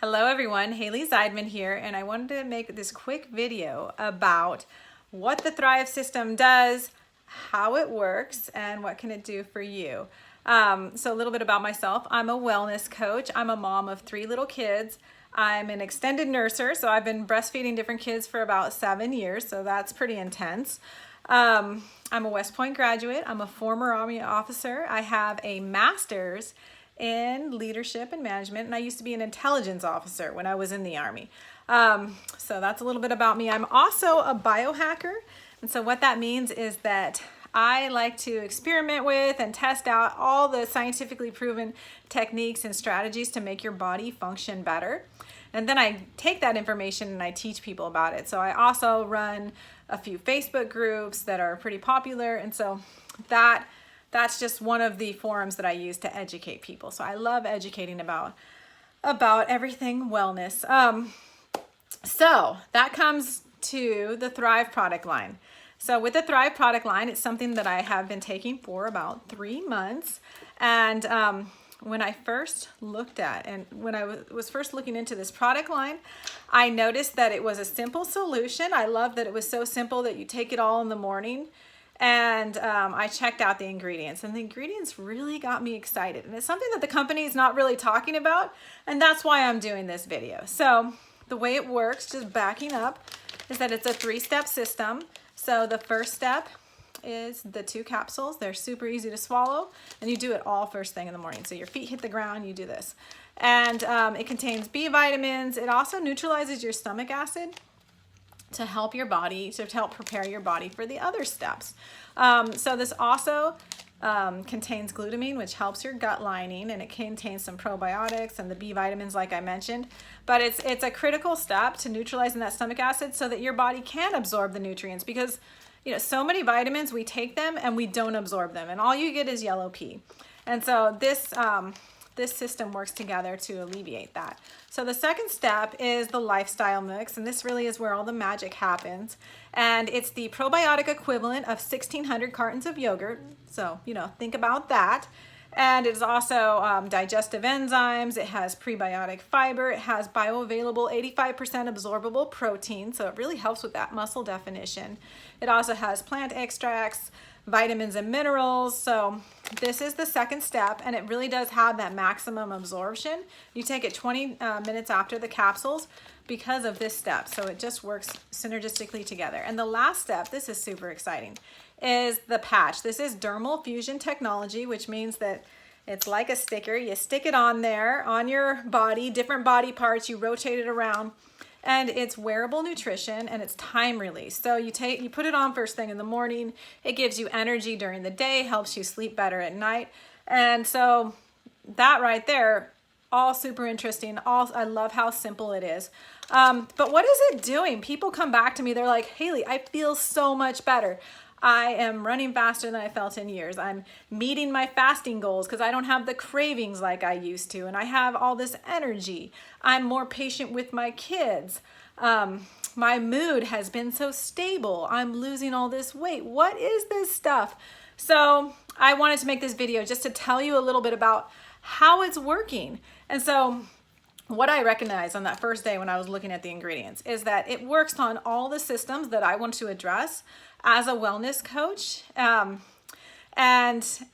Hello everyone, Hayley Zeidman here, and I wanted to make this quick video about what the Thrive system does, how it works, and what can it do for you. So a little bit about myself. I'm a wellness coach. I'm a mom of 3 little kids. I'm an extended nurser, so I've been breastfeeding different kids for about 7 years, so that's pretty intense. I'm a West Point graduate. I'm a former Army officer. I have a master's in leadership and management, and I used to be an intelligence officer when I was in the Army. So that's a little bit about me. I'm also a biohacker, and so what that means is that I like to experiment with and test out all the scientifically proven techniques and strategies to make your body function better. And then I take that information and I teach people about it. So I also run a few Facebook groups that are pretty popular, and so that's just one of the forums that I use to educate people. So I love educating about everything wellness. So that comes to the Thrive product line. So with the Thrive product line, it's something that I have been taking for about 3 months. And when I first looked at, and when I was first looking into this product line, I noticed that it was a simple solution. I love that it was so simple that you take it all in the morning. And I checked out the ingredients, and the ingredients really got me excited. And it's something that the company is not really talking about, and that's why I'm doing this video. So the way it works, just backing up, is that it's a 3-step system. So the first step is the 2 capsules. They're super easy to swallow, and you do it all first thing in the morning. So your feet hit the ground, you do this. And it contains B vitamins. It also neutralizes your stomach acid to help your body, to help prepare your body for the other steps. So this also contains glutamine, which helps your gut lining, and it contains some probiotics and the B vitamins like I mentioned. But it's a critical step to neutralizing that stomach acid so that your body can absorb the nutrients, because so many vitamins, we take them and we don't absorb them, and all you get is yellow pee. And so this system works together to alleviate that. So the second step is the lifestyle mix, and this really is where all the magic happens. And it's the probiotic equivalent of 1,600 cartons of yogurt. So, think about that. And it's also digestive enzymes. It has prebiotic fiber. It has bioavailable 85% absorbable protein. So it really helps with that muscle definition. It also has plant extracts, vitamins and minerals. So this is the second step, and it really does have that maximum absorption. You take it 20 minutes after the capsules because of this step. So it just works synergistically together. And the last step, this is super exciting, is the patch. This is dermal fusion technology, which means that it's like a sticker. You stick it on there, on your body, different body parts, you rotate it around, and it's wearable nutrition, and it's time release. So you put it on first thing in the morning. It gives you energy during the day, helps you sleep better at night. And so that right there, all super interesting. I love how simple it is. But what is it doing? People come back to me, they're like, Hayley, I feel so much better. I am running faster than I felt in years. I'm meeting my fasting goals because I don't have the cravings like I used to, and I have all this energy. I'm more patient with my kids. My mood has been so stable. I'm losing all this weight. What is this stuff? So I wanted to make this video just to tell you a little bit about how it's working. And so what I recognized on that first day when I was looking at the ingredients is that it works on all the systems that I want to address as a wellness coach, and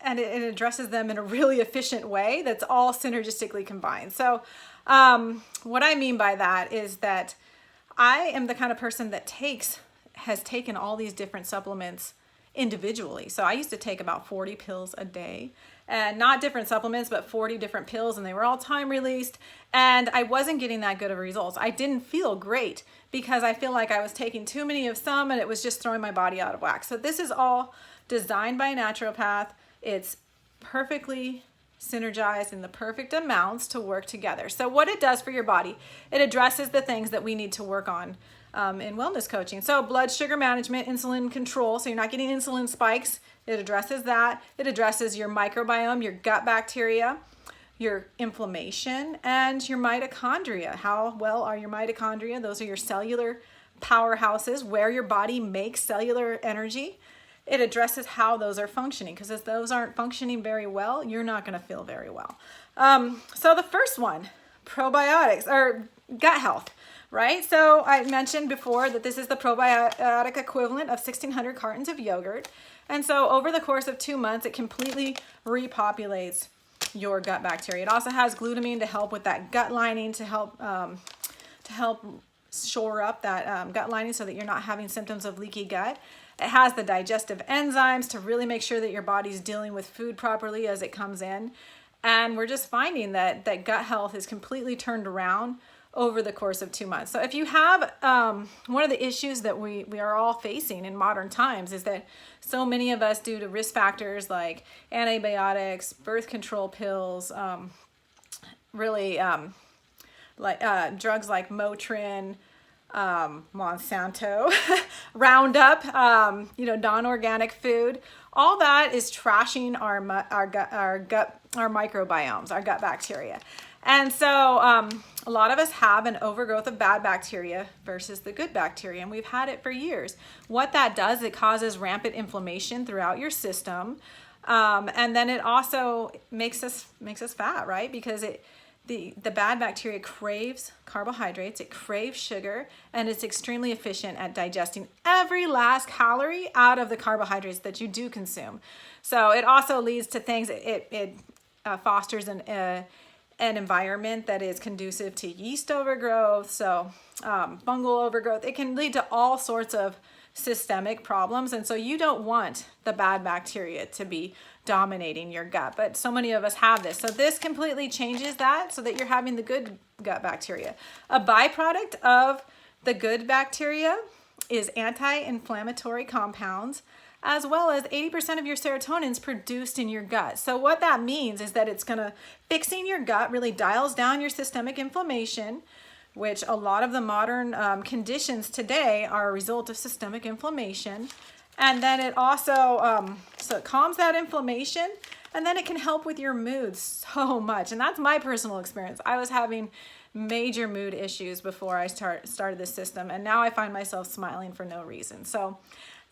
it addresses them in a really efficient way that's all synergistically combined. So what I mean by that is that I am the kind of person that has taken all these different supplements individually. So I used to take about 40 pills a day, and not different supplements, but 40 different pills, and they were all time released, and I wasn't getting that good of results. I didn't feel great because I feel like I was taking too many of some, and it was just throwing my body out of whack. So this is all designed by a naturopath. It's perfectly synergized in the perfect amounts to work together. So what it does for your body, it addresses the things that we need to work on in wellness coaching. So blood sugar management, insulin control, so you're not getting insulin spikes. It addresses that. It addresses your microbiome, your gut bacteria, your inflammation, and your mitochondria. How well are your mitochondria? Those are your cellular powerhouses where your body makes cellular energy. It addresses how those are functioning, because if those aren't functioning very well, you're not going to feel very well. So the first one, probiotics or gut health, right? So I mentioned before that this is the probiotic equivalent of 1,600 cartons of yogurt. And so over the course of 2 months, it completely repopulates your gut bacteria. It also has glutamine to help with that gut lining, to help shore up that gut lining so that you're not having symptoms of leaky gut. It has the digestive enzymes to really make sure that your body's dealing with food properly as it comes in. And we're just finding that gut health is completely turned around over the course of 2 months. So if you have, one of the issues that we are all facing in modern times is that so many of us, due to risk factors like antibiotics, birth control pills, drugs like Motrin, Monsanto, Roundup, non-organic food, all that is trashing our microbiomes, our gut bacteria. And so a lot of us have an overgrowth of bad bacteria versus the good bacteria, and we've had it for years. What that does, it causes rampant inflammation throughout your system, and then it also makes us fat, right? Because the bad bacteria craves carbohydrates, it craves sugar, and it's extremely efficient at digesting every last calorie out of the carbohydrates that you do consume. So it also leads to things, it fosters an environment that is conducive to yeast overgrowth, so fungal overgrowth. It can lead to all sorts of systemic problems, and so you don't want the bad bacteria to be dominating your gut, but so many of us have this. So this completely changes that so that you're having the good gut bacteria. A byproduct of the good bacteria is anti-inflammatory compounds, as well as 80% of your serotonin is produced in your gut. So what that means is that fixing your gut really dials down your systemic inflammation, which a lot of the modern conditions today are a result of systemic inflammation. And then it also, so it calms that inflammation, and then it can help with your mood so much. And that's my personal experience. I was having major mood issues before I started this system, and now I find myself smiling for no reason. So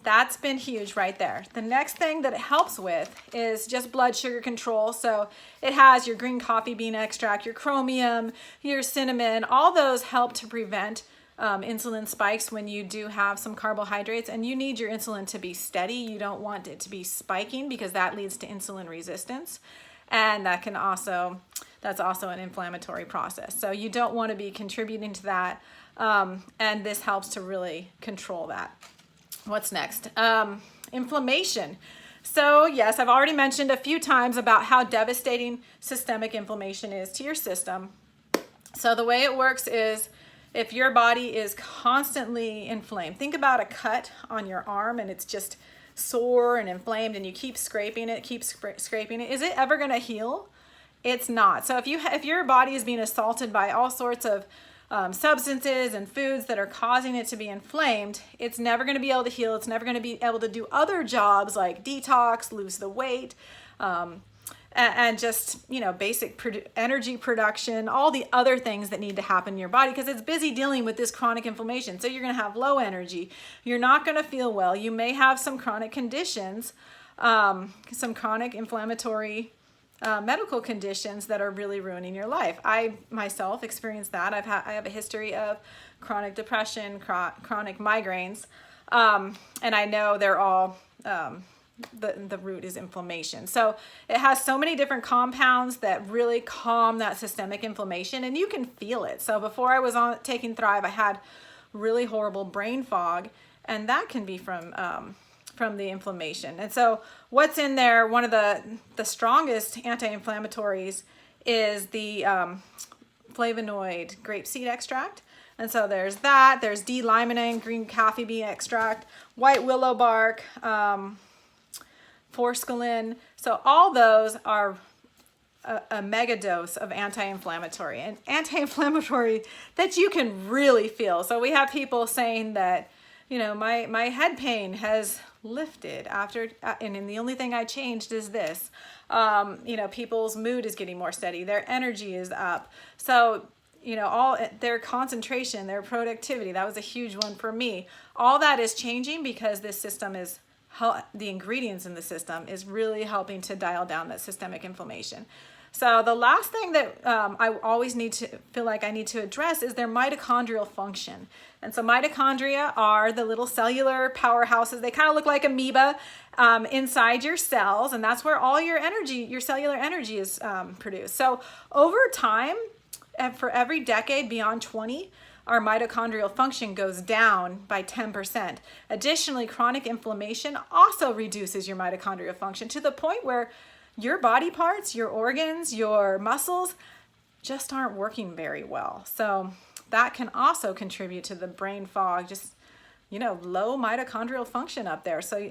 that's been huge right there. The next thing that it helps with is just blood sugar control. So it has your green coffee bean extract, your chromium, your cinnamon, all those help to prevent insulin spikes when you do have some carbohydrates, and you need your insulin to be steady. You don't want it to be spiking because that leads to insulin resistance, and that's also an inflammatory process. So you don't want to be contributing to that, and this helps to really control that. What's next? Inflammation. So yes, I've already mentioned a few times about how devastating systemic inflammation is to your system. So the way it works is, if your body is constantly inflamed, think about a cut on your arm and it's just sore and inflamed, and you keep scraping it, is it ever going to heal? It's not. So if your body is being assaulted by all sorts of substances and foods that are causing it to be inflamed, it's never going to be able to heal. It's never going to be able to do other jobs like detox, lose the weight, and just, basic energy production, all the other things that need to happen in your body, because it's busy dealing with this chronic inflammation. So you're going to have low energy. You're not going to feel well. You may have some chronic conditions, some chronic inflammatory medical conditions that are really ruining your life. I myself experienced that. I have a history of chronic depression, chronic migraines, and I know they're all the root is inflammation. So it has so many different compounds that really calm that systemic inflammation, and you can feel it. So before I was taking Thrive, I had really horrible brain fog, and that can be from the inflammation. And so what's in there, one of the strongest anti-inflammatories is the flavonoid grapeseed extract. And so there's that, there's D-limonene, green coffee bean extract, white willow bark, forskolin. So all those are a mega dose of anti-inflammatory, and anti-inflammatory that you can really feel. So we have people saying that, my head pain has lifted after, and the only thing I changed is this. People's mood is getting more steady. Their energy is up. So, all their concentration, their productivity, that was a huge one for me. All that is changing because this system the ingredients in the system is really helping to dial down that systemic inflammation. So the last thing that I always feel like I need to address is their mitochondrial function. And so mitochondria are the little cellular powerhouses. They kind of look like amoeba inside your cells, and that's where all your energy, your cellular energy is produced. So over time, for every decade beyond 20, our mitochondrial function goes down by 10%. Additionally, chronic inflammation also reduces your mitochondrial function to the point where your body parts, your organs, your muscles just aren't working very well. So that can also contribute to the brain fog, just, low mitochondrial function up there. So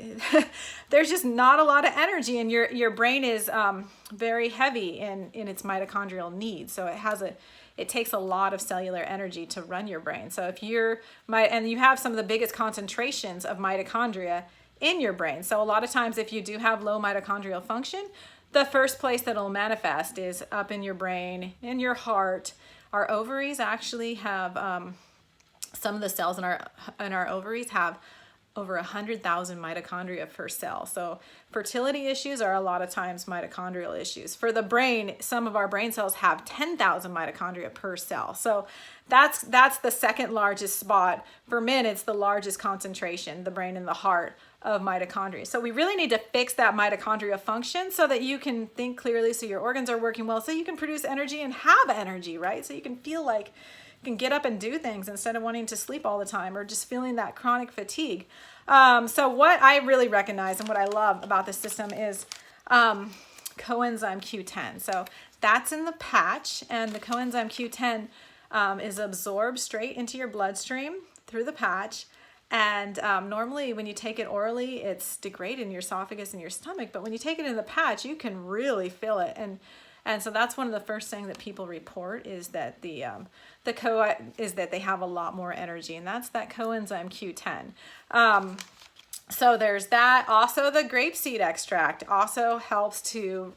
there's just not a lot of energy, and your brain is very heavy in its mitochondrial needs. So it takes a lot of cellular energy to run your brain. So if and you have some of the biggest concentrations of mitochondria in your brain. So a lot of times if you do have low mitochondrial function, the first place that it'll manifest is up in your brain, in your heart. Our ovaries actually have, some of the cells in our ovaries have over 100,000 mitochondria per cell. So fertility issues are a lot of times mitochondrial issues. For the brain, some of our brain cells have 10,000 mitochondria per cell. So that's the second largest spot. For men, it's the largest concentration, the brain and the heart, of mitochondria. So we really need to fix that mitochondria function so that you can think clearly, so your organs are working well, so you can produce energy and have energy, right? So you can feel like you can get up and do things instead of wanting to sleep all the time or just feeling that chronic fatigue. So what I really recognize and what I love about this system is coenzyme Q10. So that's in the patch, and the coenzyme Q10 is absorbed straight into your bloodstream through the patch. And normally when you take it orally, it's degraded in your esophagus and your stomach. But when you take it in the patch, you can really feel it. And so that's one of the first things that people report is that is that they have a lot more energy, and that's that coenzyme Q10. So there's that. Also, the grapeseed extract also helps to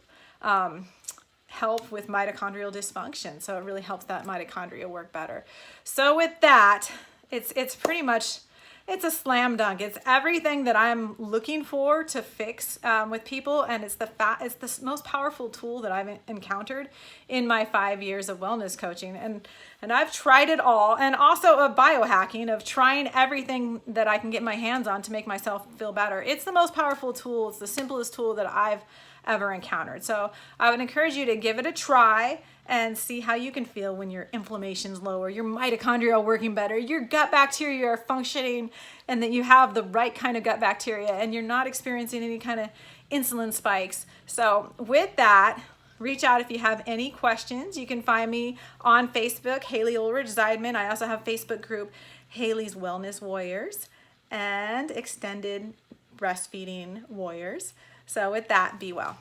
help with mitochondrial dysfunction. So it really helps that mitochondria work better. So with that, it's pretty much, it's a slam dunk. It's everything that I'm looking for to fix with people, and it's the most powerful tool that I've encountered in my 5 years of wellness coaching. And I've tried it all, and also of biohacking, of trying everything that I can get my hands on to make myself feel better. It's the most powerful tool. It's the simplest tool that I've ever encountered. So I would encourage you to give it a try and see how you can feel when your inflammation's lower, your mitochondria are working better, your gut bacteria are functioning, and that you have the right kind of gut bacteria and you're not experiencing any kind of insulin spikes. So with that, reach out if you have any questions. You can find me on Facebook, Hayley Zeidman. I also have a Facebook group, Hayley's Wellness Warriors and Extended Breastfeeding Warriors. So with that, be well.